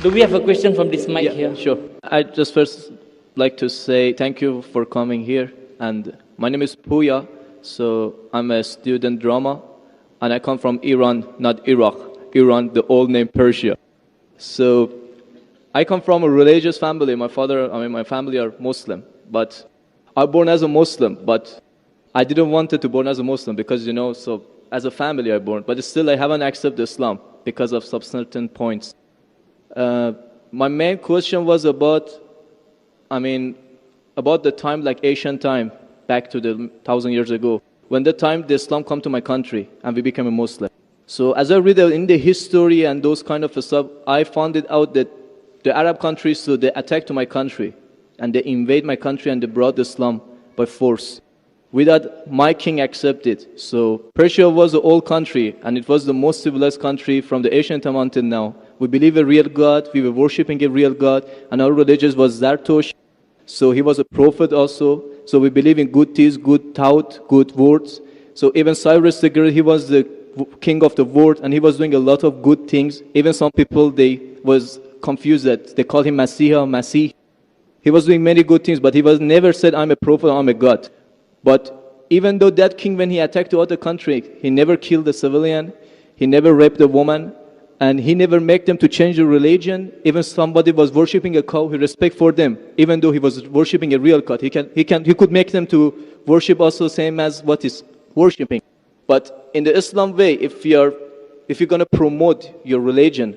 Do we have a question from this mic here? Sure. I just first like to say thank you for coming here. And my name is Puya. So I'm a student drama. And I come from Iran, not Iraq. Iran, the old name Persia. So I come from a religious family. My family are Muslim. But I was born as a Muslim. But I didn't want to born as a Muslim because, so as a family I born. But still I haven't accepted Islam because of some certain points. My main question was about the time, like ancient time, back to the 1,000 years ago, when the time the Islam come to my country and we became a Muslim. So as I read in the history and those kind of stuff, I found it out that the Arab countries, so they attacked my country and they invade my country and they brought Islam by force without my king accepted. So Persia was an old country and it was the most civilized country from the ancient time until now. We believe a real God, we were worshipping a real God, and our religion was Zartosh. So he was a prophet also. So we believe in good deeds, good thought, good words. So even Cyrus the Great, he was the king of the world, and he was doing a lot of good things. Even some people, they was confused that they called him Masih. He was doing many good things, but he was never said, I'm a prophet, I'm a God. But even though that king, when he attacked the other country, he never killed a civilian, he never raped a woman, and he never made them to change the religion. Even somebody was worshipping a cow, he respect for them, even though he was worshipping a real God. He could make them to worship also same as what is worshipping. But in the Islam way, if you're going to promote your religion,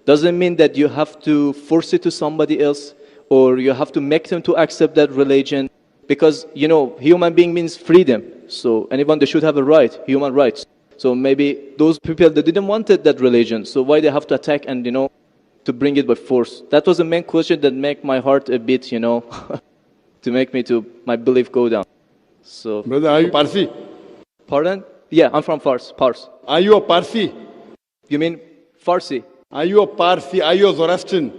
doesn't mean that you have to force it to somebody else or you have to make them to accept that religion. Because, human being means freedom. So anyone, they should have a right, human rights. So maybe those people, they didn't want that religion. So why they have to attack and, to bring it by force? That was the main question that made my heart a bit, to make me to my belief go down. So. Brother, are you Parsi? Pardon? Yeah, I'm from Fars. Are you a Parsi? You mean Farsi? Are you a Parsi? Are you a Zoroastrian?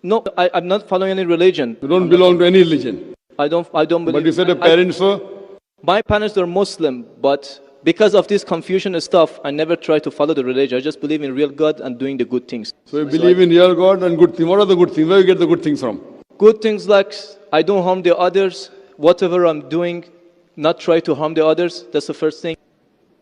No, I'm not following any religion. You don't belong to any religion. I don't believe. But you said your parents were? My parents were Muslim, but because of this confusion and stuff, I never tried to follow the religion. I just believe in real God and doing the good things. So you believe in real God and good things. What are the good things? Where do you get the good things from? Good things like I don't harm the others. Whatever I'm doing, not try to harm the others. That's the first thing.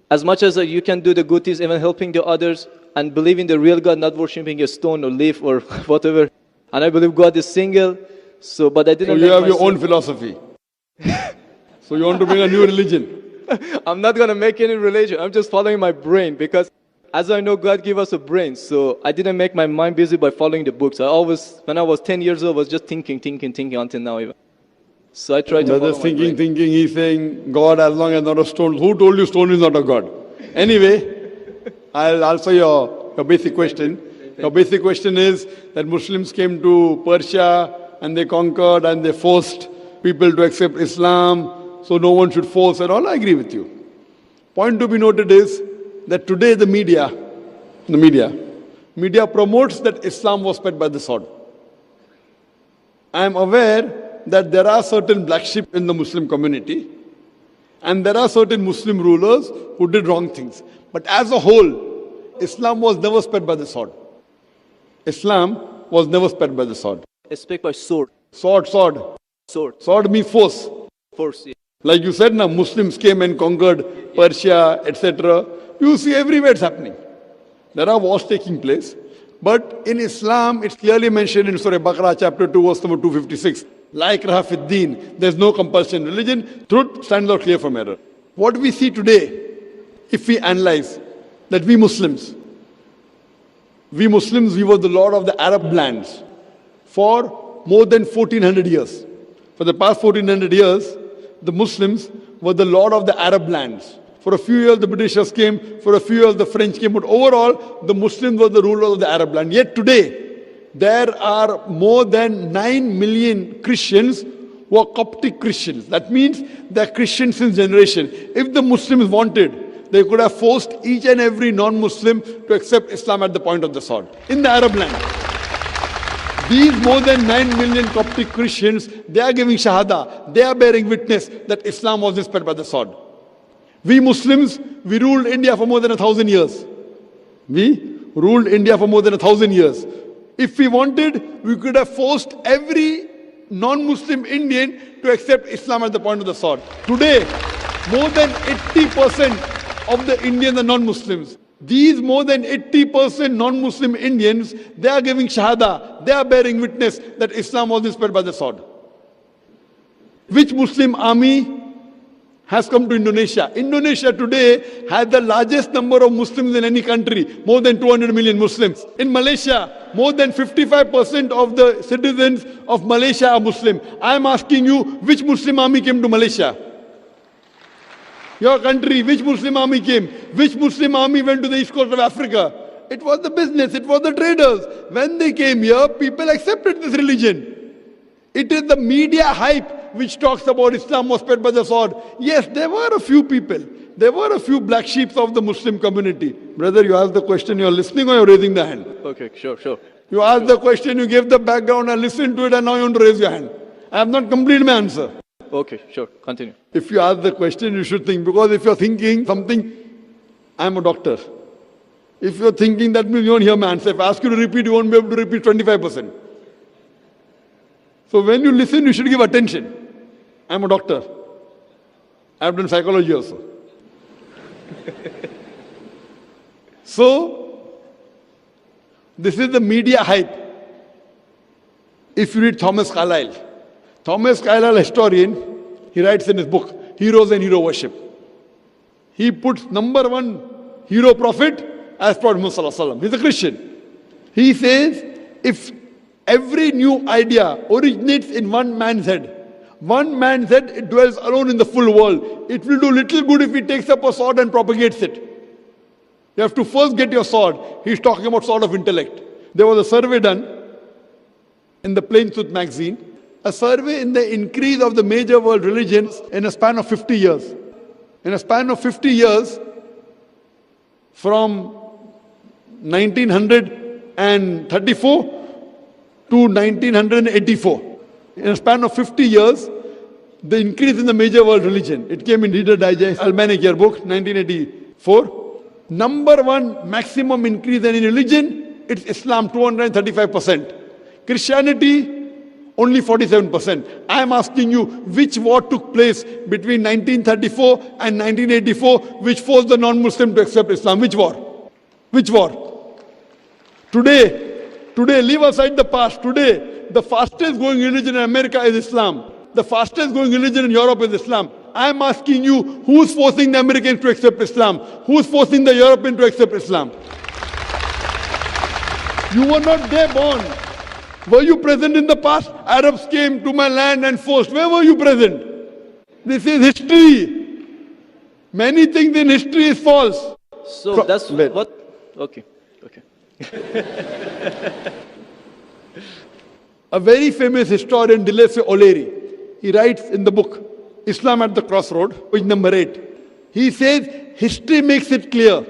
As much as you can do the good things, even helping the others, and believe in the real God, not worshipping a stone or leaf or whatever. And I believe God is single. But I didn't. So you have your own philosophy. So you want to bring a new religion. I'm not going to make any religion. I'm just following my brain because as I know, God gave us a brain. So I didn't make my mind busy by following the books. When I was 10 years old, I was just thinking until now even. So I tried to follow my brain. Thinking, he's saying, God as long as not a stone. Who told you stone is not a God? Anyway, I'll answer your basic question. Your basic question is that Muslims came to Persia and they conquered and they forced people to accept Islam. So no one should force at all. I agree with you. Point to be noted is that today the media promotes that Islam was spread by the sword. I am aware that there are certain black sheep in the Muslim community and there are certain Muslim rulers who did wrong things. But as a whole, Islam was never spread by the sword. Islam was never spread by the sword. It's spread by sword. Sword. Sword means force. Force, yeah. Like you said, now Muslims came and conquered Persia, etc. You see everywhere it's happening. There are wars taking place. But in Islam, it's clearly mentioned in Surah Baqarah, chapter 2, verse number 256. La ikraha fid deen. There's no compulsion in religion. Truth stands out clear from error. What we see today, if we analyze, that we Muslims, we were the lord of the Arab lands for more than 1400 years. For the past 1400 years, the Muslims were the lord of the Arab lands. For a few years the Britishers came, for a few years the French came, but overall the Muslims were the rulers of the Arab land. Yet today, there are more than 9 million Christians who are Coptic Christians. That means they are Christians since generation. If the Muslims wanted, they could have forced each and every non-Muslim to accept Islam at the point of the sword in the Arab land. These more than 9 million Coptic Christians, they are giving Shahada. They are bearing witness that Islam was spread by the sword. We Muslims, we ruled India for more than 1,000 years. We ruled India for more than 1,000 years. If we wanted, we could have forced every non-Muslim Indian to accept Islam at the point of the sword. Today, more than 80% of the Indians are non-Muslims. These more than 80% non-Muslim Indians, they are giving shahada, they are bearing witness that Islam was spread by the sword. Which Muslim army has come to Indonesia? Indonesia today has the largest number of Muslims in any country, more than 200 million Muslims. In Malaysia, more than 55% of the citizens of Malaysia are Muslim. I am asking you, which Muslim army came to Malaysia? Your country, which Muslim army came? Which Muslim army went to the east coast of Africa? It was the business, it was the traders. When they came here, people accepted this religion. It is the media hype which talks about Islam was spread by the sword. Yes, there were a few people. There were a few black sheep of the Muslim community. Brother, you asked the question, you are listening or you are raising the hand? Okay, sure. You asked the question, you gave the background, I listened to it, and now you want to raise your hand. I have not completed my answer. Okay, sure. Continue. If you ask the question, you should think. Because if you're thinking something, I'm a doctor. If you're thinking, that means you won't hear my answer. If I ask you to repeat, you won't be able to repeat 25%. So when you listen, you should give attention. I'm a doctor. I've done psychology also. So, this is the media hype. If you read Thomas Carlyle, historian, he writes in his book, Heroes and Hero Worship. He puts number one hero prophet as Prophet Muhammad Sallallahu Alaihi Wasallam. He's a Christian. He says, if every new idea originates in one man's head, it dwells alone in the full world. It will do little good if he takes up a sword and propagates it. You have to first get your sword. He's talking about sword of intellect. There was a survey done in the Plain Truth magazine, a survey in the increase of the major world religions in a span of 50 years. In a span of 50 years, from 1934 to 1984. In a span of 50 years, the increase in the major world religion. It came in Reader Digest, Almanac Yearbook, 1984. Number one maximum increase in any religion, it's Islam, 235%. Christianity, only 47%. I am asking you, which war took place between 1934 and 1984, which forced the non-Muslim to accept Islam? Which war? Which war? Today, leave aside the past. Today, the fastest growing religion in America is Islam. The fastest growing religion in Europe is Islam. I am asking you, who's forcing the Americans to accept Islam? Who's forcing the Europeans to accept Islam? You were not there born. Were you present in the past? Arabs came to my land and forced. Where were you present? This is history. Many things in history is false. So that's what? Okay. A very famous historian, Dilese O'Leary, he writes in the book, Islam at the Crossroad, page number 8. He says, history makes it clear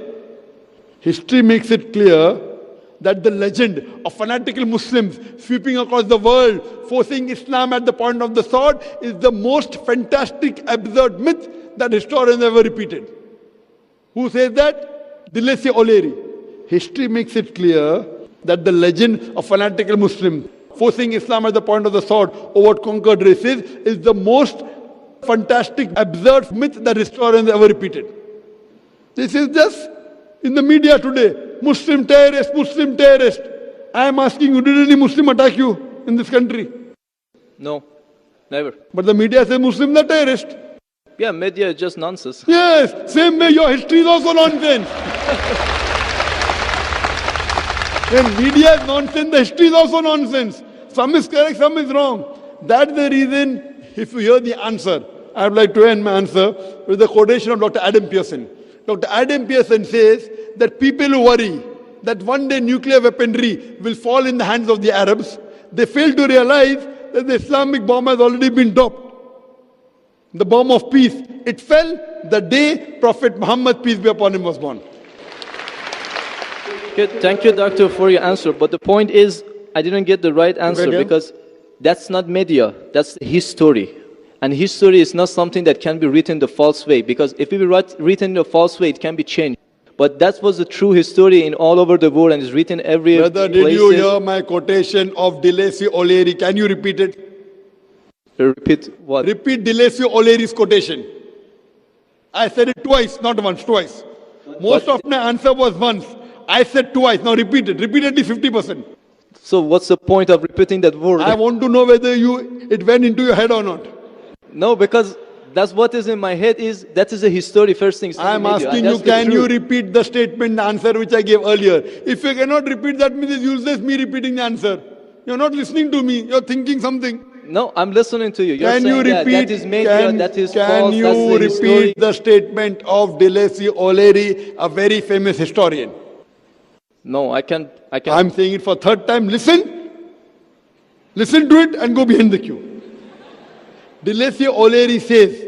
that the legend of fanatical Muslims sweeping across the world, forcing Islam at the point of the sword, is the most fantastic, absurd myth that historians ever repeated. Who says that? Dilese O'Leary. History makes it clear that the legend of fanatical Muslims forcing Islam at the point of the sword over conquered races is the most fantastic, absurd myth that historians ever repeated. This is just in the media today. Muslim terrorist, Muslim terrorist. I am asking you, did any Muslim attack you in this country? No, never. But the media says Muslims are terrorists. Yeah, media is just nonsense. Yes, same way your history is also nonsense. When media is nonsense, the history is also nonsense. Some is correct, some is wrong. That's the reason, if you hear the answer, I would like to end my answer with the quotation of Dr. Adam Pearson. Dr. Adam Pearson says that people who worry that one day nuclear weaponry will fall in the hands of the Arabs, they fail to realize that the Islamic bomb has already been dropped. The bomb of peace. It fell the day Prophet Muhammad, peace be upon him, was born. Okay, thank you, doctor, for your answer. But the point is, I didn't get the right answer because that's not media, that's history. And history is not something that can be written the false way, because if it be written in a false way, it can be changed. But that was the true history in all over the world and is written every Brother, did you places. hear my quotation of Delesi O'Leary? Can you repeat it? Repeat what? Repeat Delesi O'Leary's quotation. I said it twice, not once, twice. Most of my answer was once. I said twice. Now repeat it. Repeatedly 50%. So what's the point of repeating that word? I want to know whether it went into your head or not. No, because that's what is in my head that is a history first thing. I am asking you, can you repeat the statement, the answer which I gave earlier? If you cannot repeat, that means it's useless me repeating the answer. You're not listening to me. You're thinking something. No, I'm listening to you. You're Can saying you repeat? that is made, that is can false, you that's the history. repeat the statement of Delesi O'Leary, a very famous historian? No, I can't. I'm saying it for third time. Listen to it and go behind the queue. Delesi O'Leary says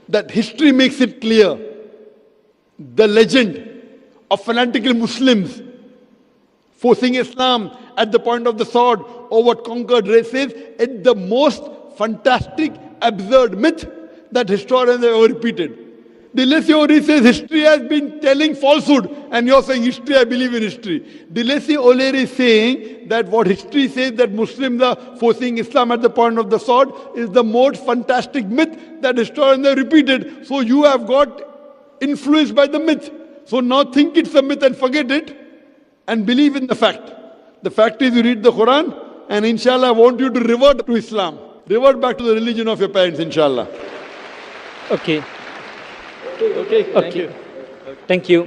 that history makes it clear the legend of fanatical Muslims forcing Islam at the point of the sword over conquered races is the most fantastic, absurd myth that historians have ever repeated. Delesi O'Leary says history has been telling falsehood, and you're saying history, I believe in history. Delesi O'Leary is saying that what history says that Muslims are forcing Islam at the point of the sword is the most fantastic myth that historians have repeated. So you have got influenced by the myth. So now think it's a myth and forget it and believe in the fact. The fact is you read the Quran and inshallah I want you to revert to Islam. Revert back to the religion of your parents, inshallah. Okay. Okay, thank you. Thank you.